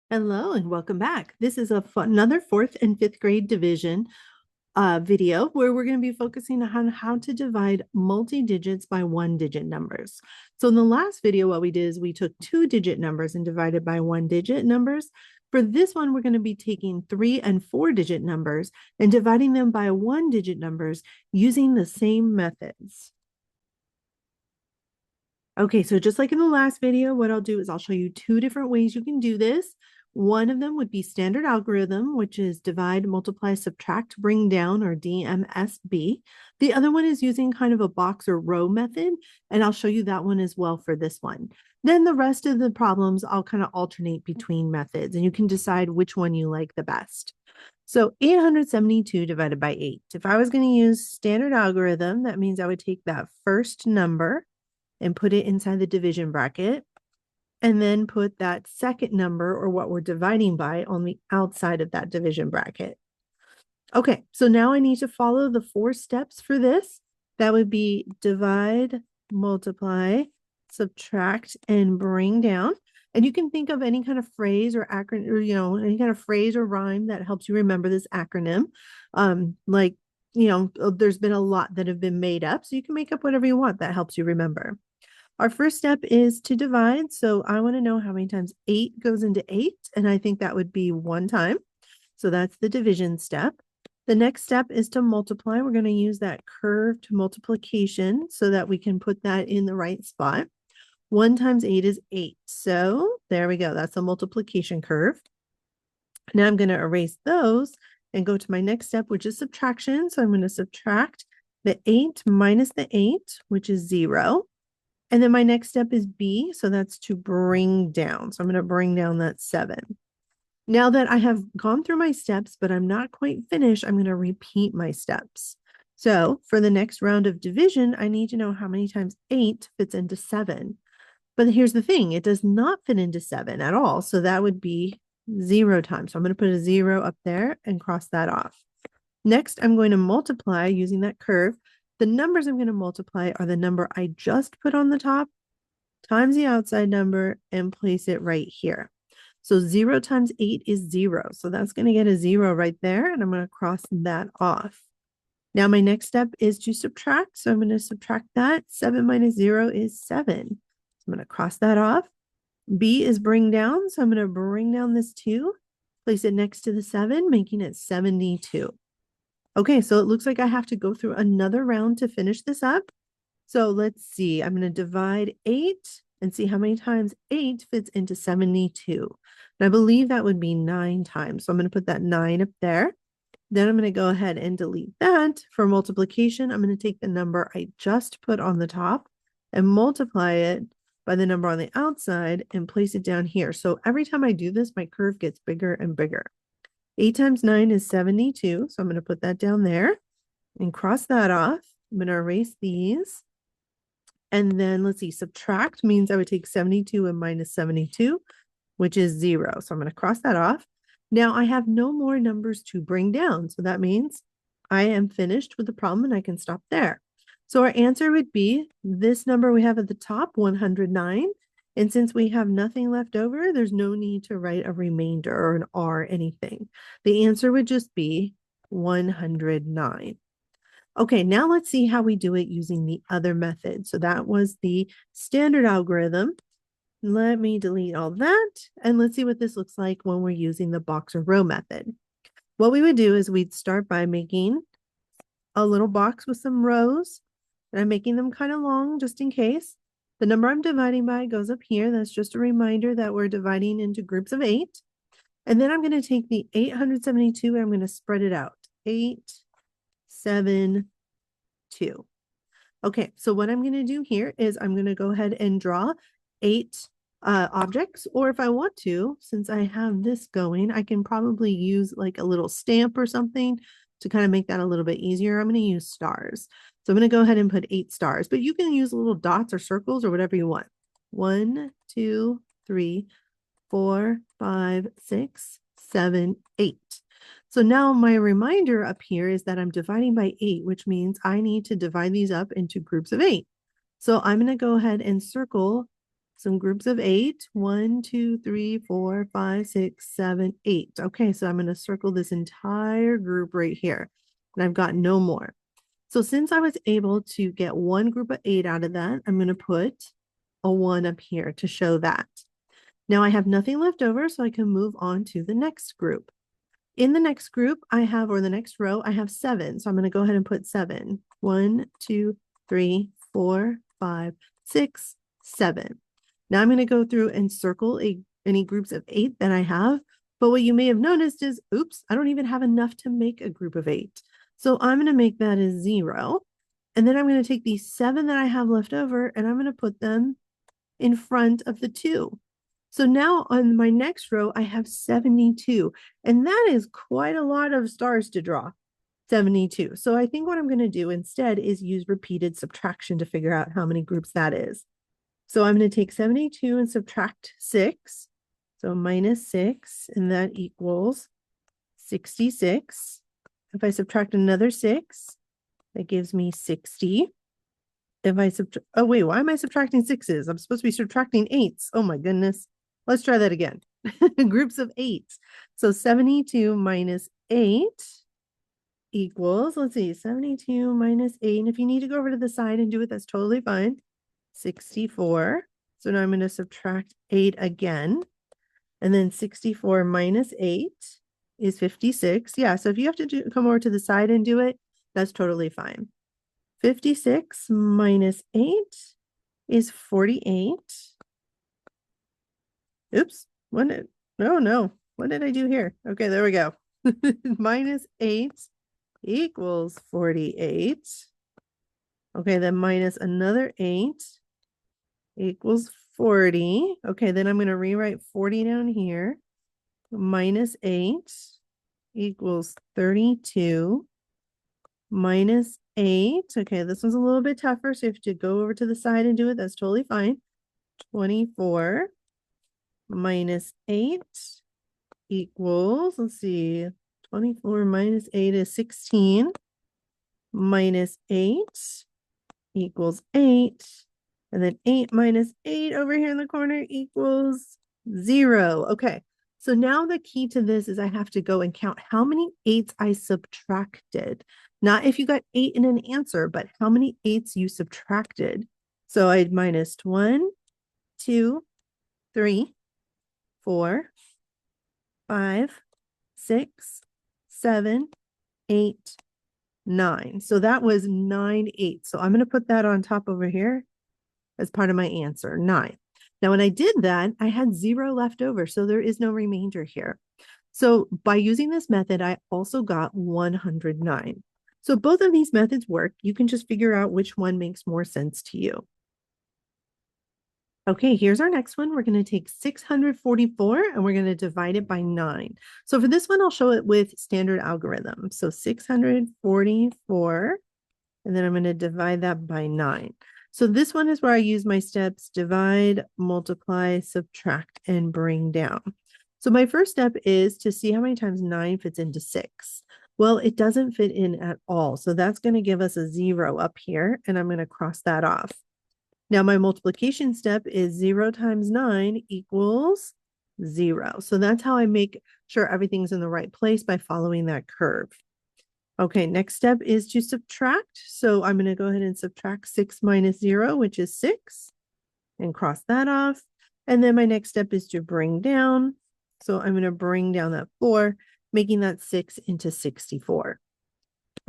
Hello and welcome back. This is another fourth and fifth grade division video where we're going to be focusing on how to divide multi-digits by one-digit numbers. So in the last video, what we did is we took two-digit numbers and divided by one-digit numbers. For this one, we're going to be taking three and four-digit numbers and dividing them by one-digit numbers using the same methods. Okay, so just like in the last video, what I'll do is I'll show you two different ways you can do this. One of them would be standard algorithm, which is divide, multiply, subtract, bring down, or DMSB. The other one is using kind of a box or row method, and I'll show you that one as well for this one. Then the rest of the problems, I'll kind of alternate between methods, and you can decide which one you like the best. So 872 divided by 8. If I was going to use standard algorithm, that means I would take that first number and put it inside the division bracket, and then put that second number, or what we're dividing by, on the outside of that division bracket. Okay, so now I need to follow the 4 steps for this. That would be divide, multiply, subtract, and bring down. And you can think of any kind of phrase or acronym, or any kind of phrase or rhyme that helps you remember this acronym. There's been a lot that have been made up, so you can make up whatever you want that helps you remember. Our first step is to divide. So I want to know how many times 8 goes into 8, and I think that would be 1 time. So that's the division step. The next step is to multiply. We're going to use that curved multiplication so that we can put that in the right spot. 1 times 8 is 8. So there we go. That's a multiplication curve. Now I'm going to erase those and go to my next step, which is subtraction. So I'm going to subtract the 8 minus the 8, which is 0. And then my next step is B, so that's to bring down. So I'm going to bring down that 7. Now that I have gone through my steps, but I'm not quite finished, I'm going to repeat my steps. So for the next round of division, I need to know how many times 8 fits into 7. But here's the thing, it does not fit into 7 at all. So that would be 0 times. So I'm going to put a 0 up there and cross that off. Next, I'm going to multiply using that curve. The numbers I'm going to multiply are the number I just put on the top times the outside number and place it right here. So 0 times 8 is 0. So that's going to get a 0 right there, and I'm going to cross that off. Now my next step is to subtract. So I'm going to subtract that. 7 minus 0 is 7. So I'm going to cross that off. B is bring down. So I'm going to bring down this 2, place it next to the 7, making it 72. Okay, so it looks like I have to go through another round to finish this up. So let's see. I'm going to divide 8 and see how many times 8 fits into 72. And I believe that would be 9 times. So I'm going to put that 9 up there. Then I'm going to go ahead and delete that. For multiplication, I'm going to take the number I just put on the top and multiply it by the number on the outside and place it down here. So every time I do this, my curve gets bigger and bigger. 8 times 9 is 72. So I'm going to put that down there and cross that off. I'm going to erase these. And then let's see, subtract means I would take 72 and minus 72, which is 0. So I'm going to cross that off. Now I have no more numbers to bring down. So that means I am finished with the problem and I can stop there. So our answer would be this number we have at the top, 109. And since we have nothing left over, there's no need to write a remainder or an R anything. The answer would just be 109. Okay, now let's see how we do it using the other method. So that was the standard algorithm. Let me delete all that. And let's see what this looks like when we're using the box or row method. What we would do is we'd start by making a little box with some rows. And I'm making them kind of long just in case. The number I'm dividing by goes up here. That's just a reminder that we're dividing into groups of 8. And then I'm going to take the 872 and I'm going to spread it out. 8, 7, 2. Okay, so what I'm going to do here is I'm going to go ahead and draw 8 objects. Or if I want to, since I have this going, I can probably use like a little stamp or something to kind of make that a little bit easier. I'm going to use stars. So I'm going to go ahead and put 8 stars, but you can use little dots or circles or whatever you want. 1, 2, 3, 4, 5, 6, 7, 8. So now my reminder up here is that I'm dividing by 8, which means I need to divide these up into groups of 8. So I'm going to go ahead and circle some groups of 8. 1, 2, 3, 4, 5, 6, 7, 8. Okay, so I'm going to circle this entire group right here. And I've got no more. So since I was able to get one group of 8 out of that, I'm going to put a 1 up here to show that. Now I have nothing left over, so I can move on to the next group. In the next group, I have, or the next row, I have 7. So I'm going to go ahead and put 7. 1, 2, 3, 4, 5, 6, 7. Now I'm going to go through and circle any groups of 8 that I have. But what you may have noticed is, oops, I don't even have enough to make a group of 8. So I'm going to make that a 0. And then I'm going to take these 7 that I have left over and I'm going to put them in front of the 2. So now on my next row, I have 72. And that is quite a lot of stars to draw, 72. So I think what I'm going to do instead is use repeated subtraction to figure out how many groups that is. So I'm going to take 72 and subtract 6. So minus 6, and that equals 66. If I subtract another 6, that gives me 60. If I subtract, oh wait, why am I subtracting 6s? I'm supposed to be subtracting 8s. Oh my goodness. Let's try that again. Groups of 8. So 72 minus 8 equals, let's see, 72 minus 8. And if you need to go over to the side and do it, that's totally fine. 64. So now I'm going to subtract 8 again. And then 64 minus 8 is 56. Yeah, so if you have to come over to the side and do it, that's totally fine. 56 minus 8 is 48. Oops, what did I do here? Okay, there we go. Minus 8 equals 48. Okay, then minus another 8 equals 40. Okay, then I'm going to rewrite 40 down here. Minus 8 equals 32. Minus 8. Okay, this one's a little bit tougher, so you have to go over to the side and do it. That's totally fine. 24 minus 8 equals, let's see, 24 minus 8 is 16. Minus 8 equals 8. And then 8 minus 8 over here in the corner equals 0. Okay, so now the key to this is I have to go and count how many 8s I subtracted. Not if you got 8 in an answer, but how many 8s you subtracted. So I minused 1, 2, 3, 4, 5, 6, 7, 8, 9. So that was 9 8s. So I'm going to put that on top over here as part of my answer, 9. Now, when I did that, I had 0 left over, so there is no remainder here. So by using this method, I also got 109. So both of these methods work. You can just figure out which one makes more sense to you. Okay, here's our next one. We're going to take 644 and we're going to divide it by 9. So for this one, I'll show it with standard algorithm. So 644, and then I'm going to divide that by 9. So this one is where I use my steps: divide, multiply, subtract, and bring down. So my first step is to see how many times 9 fits into 6. Well, it doesn't fit in at all. So that's going to give us a 0 up here, and I'm going to cross that off. Now my multiplication step is 0 times 9 equals 0. So that's how I make sure everything's in the right place, by following that curve. Okay, next step is to subtract. So I'm going to go ahead and subtract 6 minus 0, which is 6, and cross that off. And then my next step is to bring down. So I'm going to bring down that 4, making that 6 into 64.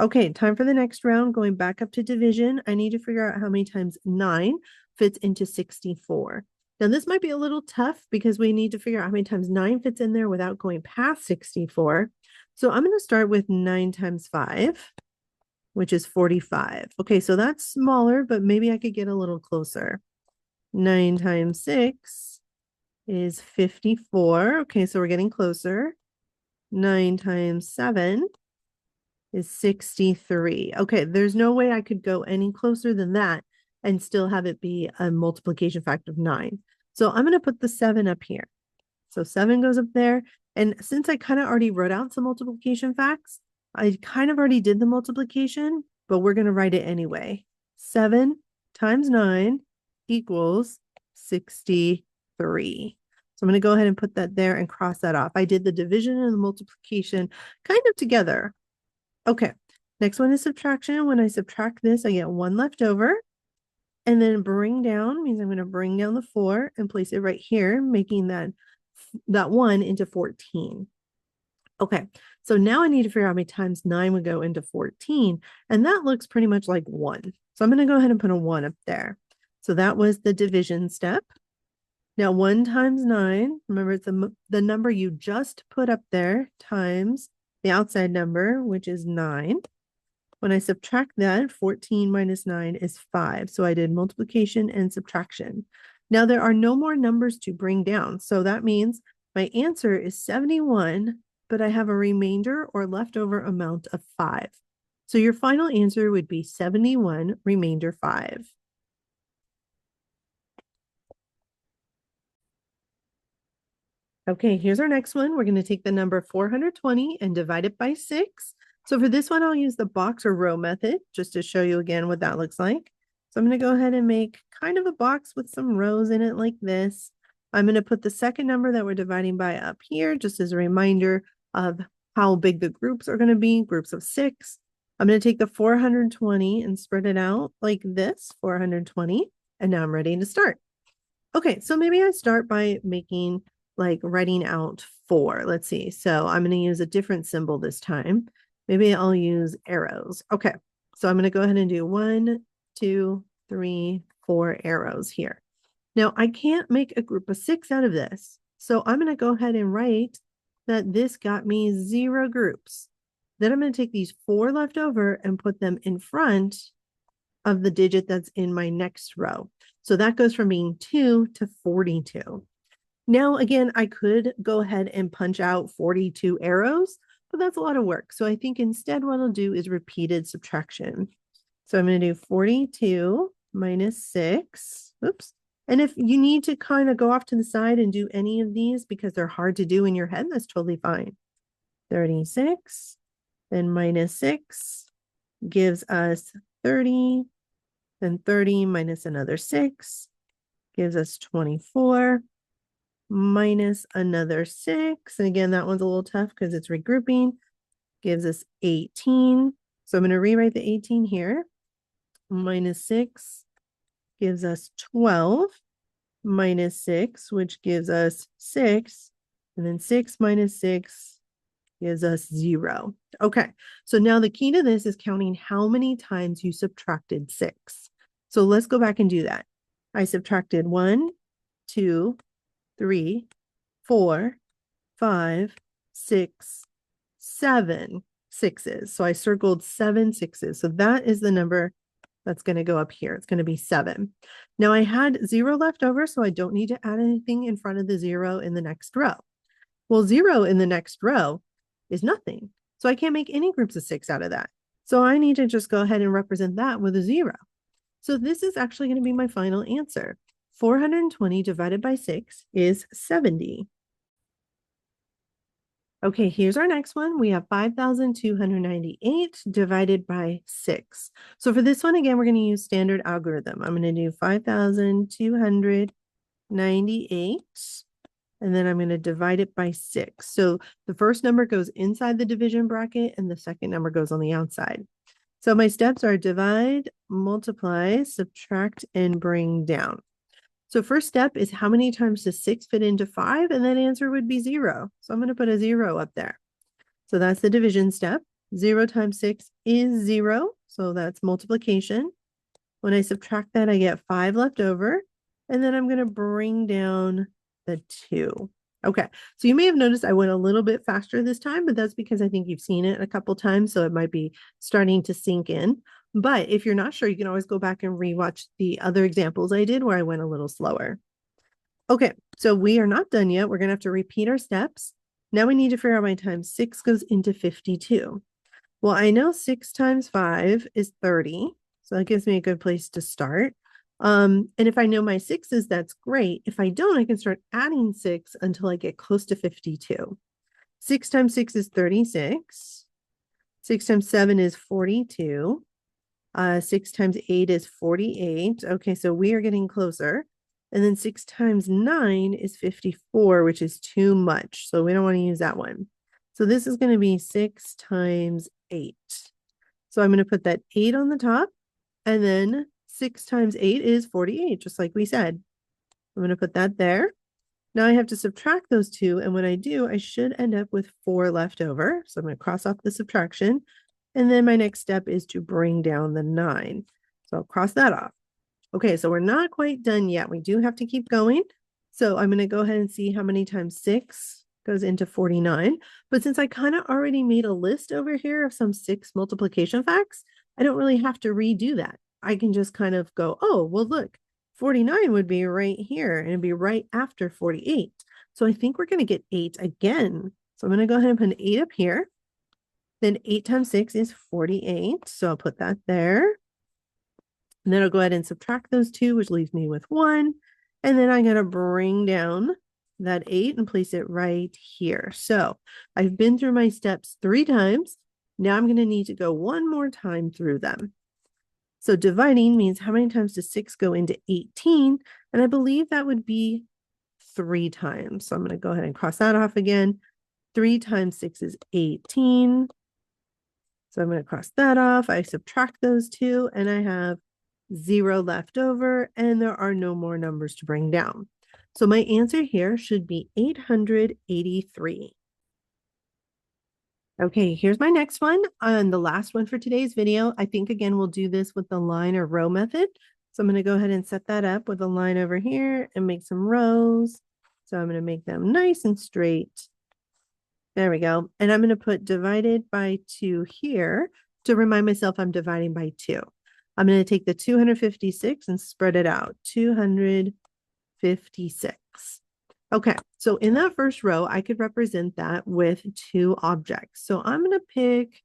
Okay, time for the next round. Going back up to division, I need to figure out how many times 9 fits into 64. Now, this might be a little tough because we need to figure out how many times 9 fits in there without going past 64. So I'm going to start with 9 times 5, which is 45. Okay, so that's smaller, but maybe I could get a little closer. 9 times 6 is 54. Okay, so we're getting closer. 9 times 7 is 63. Okay, there's no way I could go any closer than that and still have it be a multiplication factor of 9. So I'm going to put the 7 up here. So 7 goes up there. And since I kind of already wrote out some multiplication facts, I kind of already did the multiplication, but we're going to write it anyway. 7 times 9 equals 63. So I'm going to go ahead and put that there and cross that off. I did the division and the multiplication kind of together. Okay, next one is subtraction. When I subtract this, I get 1 left over. And then bring down means I'm going to bring down the 4 and place it right here, making that 1 into 14. Okay, so now I need to figure out how many times 9 would go into 14, and that looks pretty much like 1. So I'm going to go ahead and put a 1 up there. So that was the division step. Now 1 times 9, remember it's the number you just put up there times the outside number, which is 9. When I subtract that, 14 minus 9 is 5. So I did multiplication and subtraction. Now there are no more numbers to bring down. So that means my answer is 71, but I have a remainder or leftover amount of 5. So your final answer would be 71 remainder 5. Okay, here's our next one. We're going to take the number 420 and divide it by 6. So for this one, I'll use the box or row method just to show you again what that looks like. So I'm going to go ahead and make kind of a box with some rows in it like this. I'm going to put the second number that we're dividing by up here, just as a reminder of how big the groups are going to be, groups of 6. I'm going to take the 420 and spread it out like this, 420, and now I'm ready to start. Okay, so maybe I start by making like writing out 4. Let's see. So I'm going to use a different symbol this time. Maybe I'll use arrows. Okay, so I'm going to go ahead and do 1, 2, 3, 4 arrows here. Now I can't make a group of 6 out of this. So I'm going to go ahead and write that this got me 0 groups. Then I'm going to take these 4 left over and put them in front of the digit that's in my next row. So that goes from being 2 to 42. Now, again, I could go ahead and punch out 42 arrows, but that's a lot of work. So I think instead what I'll do is repeated subtraction. So I'm going to do 42 minus 6. Oops. And if you need to kind of go off to the side and do any of these because they're hard to do in your head, that's totally fine. 36, then minus 6 gives us 30, then 30 minus another 6 gives us 24. Minus another 6. And again, that one's a little tough because it's regrouping. Gives us 18. So I'm going to rewrite the 18 here. Minus 6 gives us 12. Minus 6, which gives us 6. And then 6 minus 6 gives us 0. Okay, so now the key to this is counting how many times you subtracted 6. So let's go back and do that. I subtracted 1, 2, 3, 4, 5, 6, 7 sixes. So I circled 7 6s. So that is the number that's going to go up here. It's going to be 7. Now I had 0 left over, so I don't need to add anything in front of the 0 in the next row. Well, 0 in the next row is nothing. So I can't make any groups of 6 out of that. So I need to just go ahead and represent that with a 0. So this is actually going to be my final answer. 420 divided by 6 is 70. Okay, here's our next one. We have 5,298 divided by 6. So for this one, again, we're going to use standard algorithm. I'm going to do 5,298, and then I'm going to divide it by 6. So the first number goes inside the division bracket, and the second number goes on the outside. So my steps are divide, multiply, subtract, and bring down. So first step is how many times does 6 fit into 5? And that answer would be 0. So I'm going to put a 0 up there. So that's the division step. 0 times 6 is 0. So that's multiplication. When I subtract that, I get 5 left over. And then I'm going to bring down the 2. Okay, so you may have noticed I went a little bit faster this time, but that's because I think you've seen it a couple times, so it might be starting to sink in. But if you're not sure, you can always go back and rewatch the other examples I did where I went a little slower. Okay, so we are not done yet. We're going to have to repeat our steps. Now we need to figure out my times 6 goes into 52. Well, I know 6 times 5 is 30, so that gives me a good place to start. And if I know my 6s, that's great. If I don't, I can start adding 6 until I get close to 52. 6 times 6 is 36. 6 times 7 is 42. 6 times 8 is 48. Okay, so we are getting closer. And then 6 times 9 is 54, which is too much. So we don't want to use that one. So this is going to be 6 times 8. So I'm going to put that 8 on the top. And then 6 times 8 is 48, just like we said. I'm going to put that there. Now I have to subtract those two. And when I do, I should end up with 4 left over. So I'm going to cross off the subtraction. And then my next step is to bring down the 9. So I'll cross that off. Okay, so we're not quite done yet. We do have to keep going. So I'm going to go ahead and see how many times 6 goes into 49. But since I kind of already made a list over here of some 6 multiplication facts, I don't really have to redo that. I can just kind of go, oh, well, look, 49 would be right here and it'd be right after 48. So I think we're going to get 8 again. So I'm going to go ahead and put an 8 up here. Then 8 times 6 is 48. So I'll put that there. And then I'll go ahead and subtract those two, which leaves me with 1. And then I'm going to bring down that 8 and place it right here. So I've been through my steps 3 times. Now I'm going to need to go one more time through them. So dividing means how many times does 6 go into 18? And I believe that would be 3 times. So I'm going to go ahead and cross that off again. 3 times 6 is 18. So I'm going to cross that off. I subtract those two and I have 0 left over and there are no more numbers to bring down. So my answer here should be 883. Okay, here's my next one and the last one for today's video. I think again, we'll do this with the line or row method. So I'm going to go ahead and set that up with a line over here and make some rows. So I'm going to make them nice and straight. There we go. And I'm going to put divided by 2 here to remind myself I'm dividing by 2. I'm going to take the 256 and spread it out. 256. Okay, so in that first row, I could represent that with 2 objects. So I'm going to pick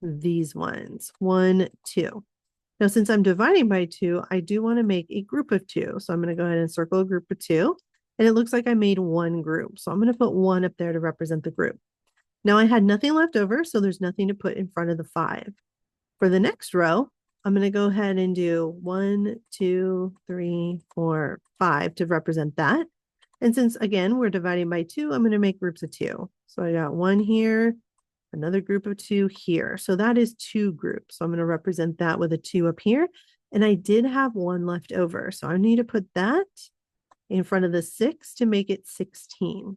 these ones, 1, 2. Now, since I'm dividing by 2, I do want to make a group of 2. So I'm going to go ahead and circle a group of 2. And it looks like I made 1 group. So I'm going to put 1 up there to represent the group. Now I had nothing left over, so there's nothing to put in front of the 5. For the next row, I'm going to go ahead and do 1, 2, 3, 4, 5 to represent that. And since, again, we're dividing by 2, I'm going to make groups of 2. So I got 1 here, another group of 2 here. So that is 2 groups. So I'm going to represent that with a 2 up here. And I did have 1 left over. So I need to put that in front of the 6 to make it 16.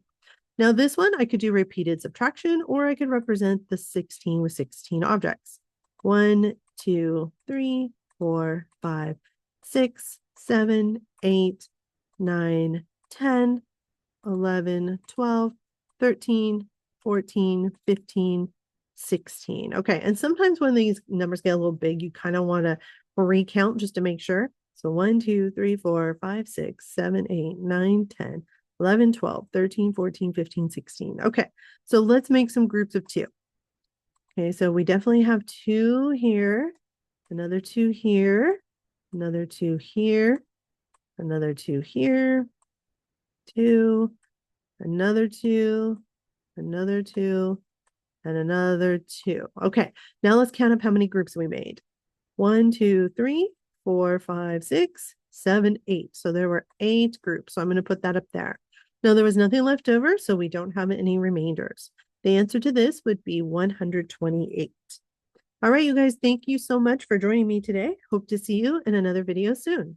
Now this one, I could do repeated subtraction, or I could represent the 16 with 16 objects. 1, 2, 3, 4, 5, 6, 7, 8, 9, 10, 11, 12, 13, 14, 15, 16. Okay, and sometimes when these numbers get a little big, you kind of want to recount just to make sure. So 1, 2, 3, 4, 5, 6, 7, 8, 9, 10, 11, 12, 13, 14, 15, 16. Okay, so let's make some groups of 2. Okay, so we definitely have 2 here, another 2 here, another 2 here, another 2 here, 2, another 2, another 2, and another 2. Okay, now let's count up how many groups we made. 1, 2, 3, 4, 5, 6, 7, 8. So there were 8 groups. So I'm going to put that up there. Now there was nothing left over, so we don't have any remainders. The answer to this would be 128. All right, you guys, thank you so much for joining me today. Hope to see you in another video soon.